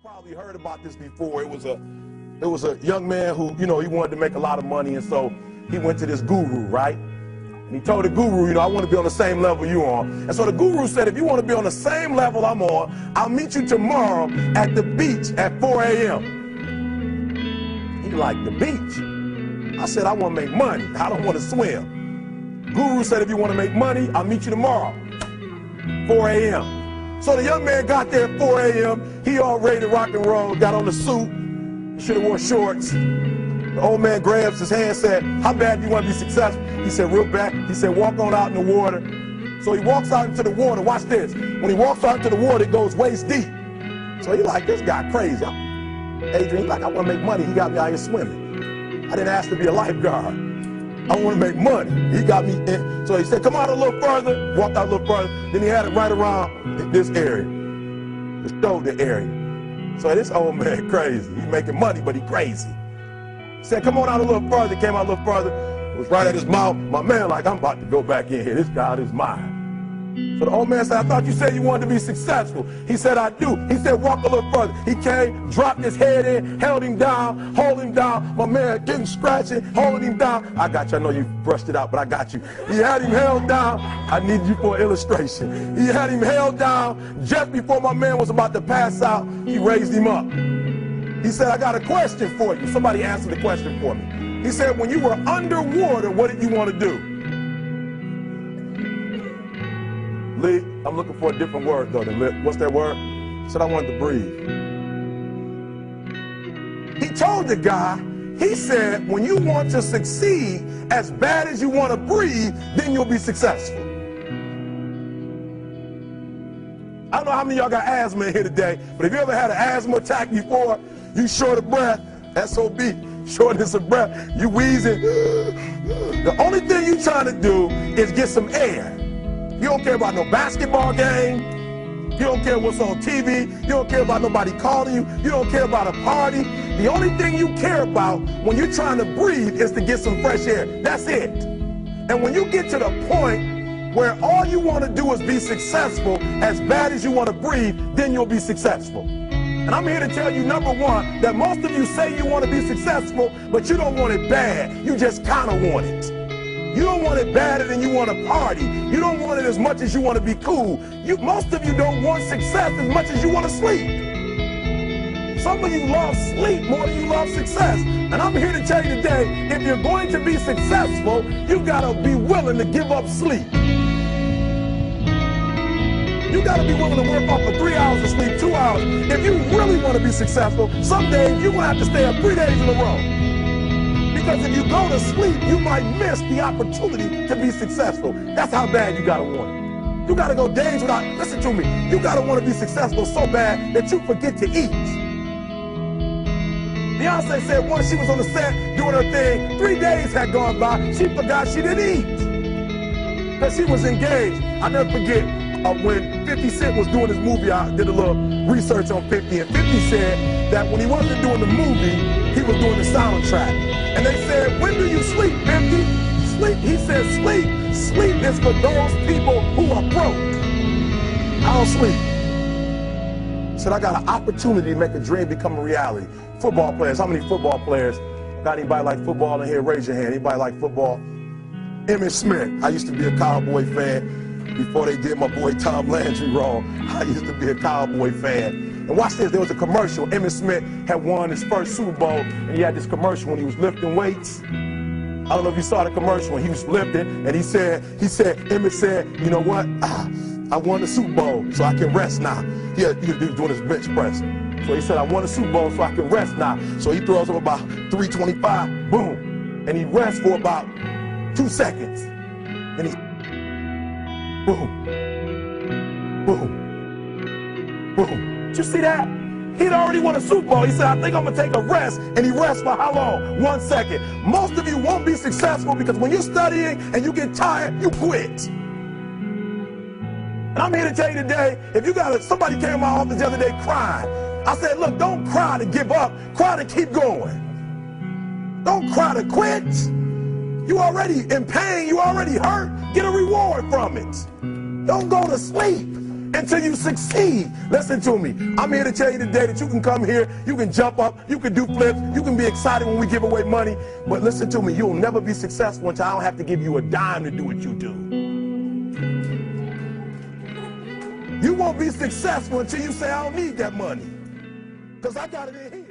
Probably heard about this before. It was a young man who, he wanted to make a lot of money, and so he went to this guru, right? And he told the guru, I want to be on the same level you on. And so the guru said, if you want to be on the same level I'm on, I'll meet you tomorrow at the beach at 4 a.m. He like, the beach? I said, I want to make money. I don't want to swim. Guru said, if you want to make money, I'll meet you tomorrow, 4 a.m. So the young man got there at 4 a.m. He all ready to rock and roll, got on the suit, should have wore shorts. The old man grabs his hand and said, how bad do you want to be successful? He said, real bad. He said, walk on out in the water. So he walks out into the water. Watch this. When he walks out into the water, it goes waist deep. So he like, this guy crazy. Adrian, he like, I want to make money. He got me out here swimming. I didn't ask to be a lifeguard. I want to make money. He got me in. So he said, come out a little further. Walked out a little further. Then he had it right around this area, the shoulder area. So this old man crazy. He's making money, but he crazy. He said, come on out a little further. Came out a little further. It was right at his mouth. My man like, I'm about to go back in here. This God is mine. So the old man said, I thought you said you wanted to be successful. He said, I do. He said, walk a little further. He came, dropped his head in, held him down, hold him down. My man getting scratching, holding him down. I got you. I know you brushed it out, but I got you. He had him held down. I need you for an illustration. He had him held down. Just before my man was about to pass out, he raised him up. He said, I got a question for you. Somebody answered the question for me. He said, when you were underwater, what did you want to do? Lee, I'm looking for a different word though than lip. What's that word? He said, I wanted to breathe. He told the guy, he said, when you want to succeed as bad as you want to breathe, then you'll be successful. I don't know how many of y'all got asthma in here today, but if you ever had an asthma attack before, you short of breath, SOB, shortness of breath, you wheezing. The only thing you trying to do is get some air. You don't care about no basketball game. You don't care what's on TV. You don't care about nobody calling you. You don't care about a party. The only thing you care about when you're trying to breathe is to get some fresh air. That's it. And when you get to the point where all you want to do is be successful as bad as you want to breathe, then you'll be successful. And I'm here to tell you, number one, that most of you say you want to be successful, but you don't want it bad. You just kind of want it. You don't want it badder than you want to party. You don't want it as much as you want to be cool. Most of you don't want success as much as you want to sleep. Some of you love sleep more than you love success. And I'm here to tell you today, if you're going to be successful, you've got to be willing to give up sleep. You got to be willing to work off for 3 hours of sleep, 2 hours. If you really want to be successful, some days you're going to have to stay up 3 days in a row. Because if you go to sleep, you might miss the opportunity to be successful. That's how bad you gotta want it. You gotta go days without, listen to me, you gotta want to be successful so bad that you forget to eat. Beyonce said once she was on the set doing her thing, 3 days had gone by, she forgot she didn't eat. Because she was engaged. I'll never forget when 50 Cent was doing his movie, I did a little research on 50, and 50 said that when he wasn't doing the movie, he was doing the soundtrack. And they said, when do you sleep, 50? Sleep, he said, sleep. Sleep is for those people who are broke. I don't sleep. He said, I got an opportunity to make a dream become a reality. Football players, how many football players? Got anybody like football in here? Raise your hand. Anybody like football? Emmitt Smith. I used to be a Cowboy fan before they did my boy Tom Landry wrong. I used to be a Cowboy fan. And watch this, there was a commercial. Emmitt Smith had won his first Super Bowl, and he had this commercial when he was lifting weights. I don't know if you saw the commercial when he was lifting, and Emmitt said, you know what? I won the Super Bowl, so I can rest now. He was doing his bench press. So he said, I won the Super Bowl, so I can rest now. So he throws up about 325, boom. And he rests for about 2 seconds. And he, boom, boom, boom. Did you see that? He'd already won a Super Bowl. He said, I think I'm going to take a rest. And he rests for how long? 1 second. Most of you won't be successful because when you're studying and you get tired, you quit. And I'm here to tell you today, if you got somebody came to my office the other day crying. I said, look, don't cry to give up. Cry to keep going. Don't cry to quit. You already in pain. You already hurt. Get a reward from it. Don't go to sleep. until you succeed. Listen to me. I'm here to tell you today that you can come here, you can jump up, you can do flips, you can be excited when we give away money. But listen to me, you'll never be successful until I don't have to give you a dime to do what you do. You won't be successful until you say, I don't need that money, because I got it in here.